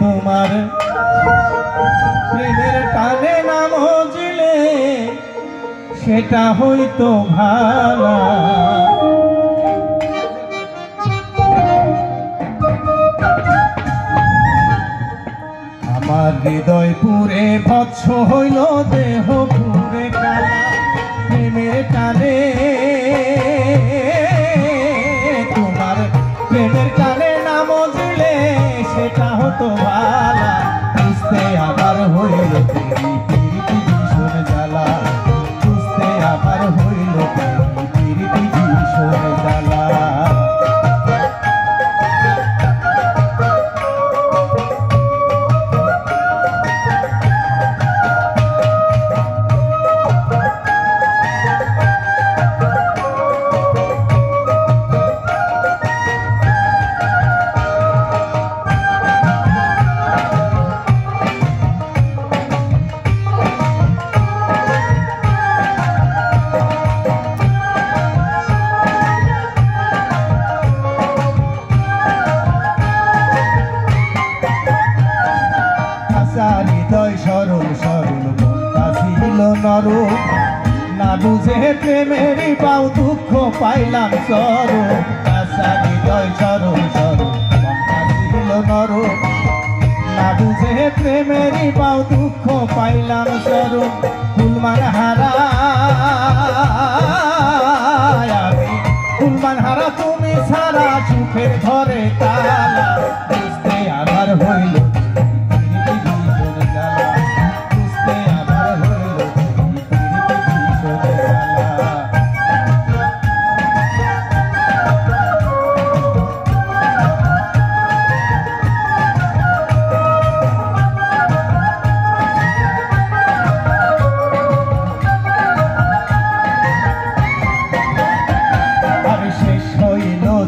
তোমার প্রেমের টানে না মজিলে সেটা হইতো ভালো। আমার হৃদয় পুরে ভৎস হইল দেহ পুরে কালা প্রেমের টানে তোমার প্রেমের টানে না মজিলে সেটা হতো ভালা। বুঝতে আবার হইল প্রীতি ভীষণ জ্বালা, বুঝতে আবার হইল প্রীতি ভীষণ জ্বালা। হৃদয় সরল সরল মনটা ছিল নরম, না বুঝে প্রেমের পাও দুঃখ পাইলাম সরম। কাঁচা হৃদয় সরল সরল মনটা ছিল নরম, না বুঝে প্রেমের পাও দুঃখ পাইলাম সরম। ফুলমান হারা আমি ফুলমান হারা তুমি ছাড়া চোখের ঘরে তালা। বুঝতে আবার হইল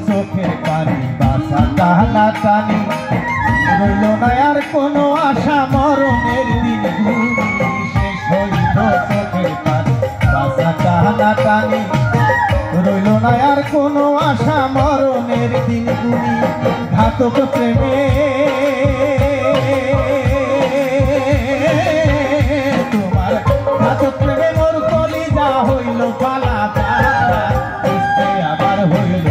চোখের পানি বাসা টানা টানি, রইল না আর কোনো আশা মরণের দিন শেষ হইল। চোখের পানি বাসা টানা টানি, রইল না আর কোনো আশা মরণের দিন গুলি। ঘাতক প্রেমে তোমার ঘাতক প্রেমে মোর কলিজা হইল পালা পালা। বুঝতে আবার হইল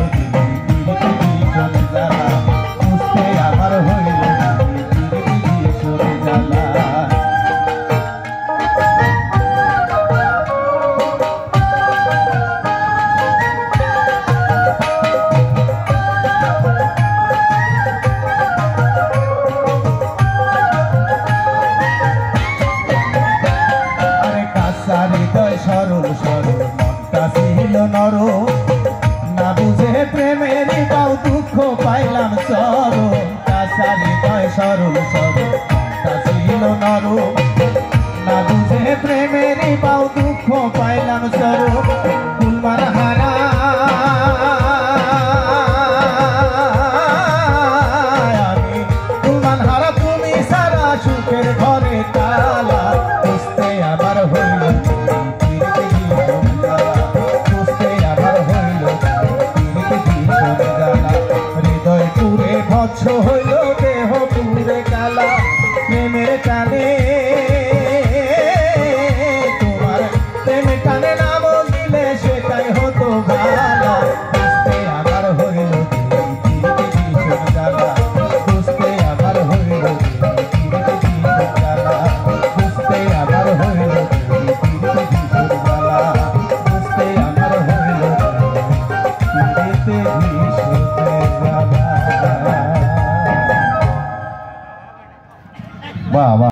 সরল সরল মনটা ছিল নরম, না বুঝে প্রেমের পাও দুঃখ পাইলাম সরম। কাঁচা হৃদয় সরল সরল মনটা ছিল নরম, না বুঝে প্রেমের পাও দুঃখ পাইলাম সরম। ফুলমান হারা আমি ফুলমান হারা তুমি সারা সুখের ঘরে তালা। বুঝতে আবার হইল ভৎস হইল দেহ পুরে কালা প্রেমের টানে তোমার প্রেমের টানে না বলিলে সেটাই হতো ভালা। বুঝতে আবার হইল ভীষণ জ্বালা, বুঝতে আবার হইল ভীষণ জ্বালা, বুঝতে আবার হইল ভীষণ জ্বালা, বুঝতে আবার হইল ভীষণ জ্বালা। বাহ বাহ।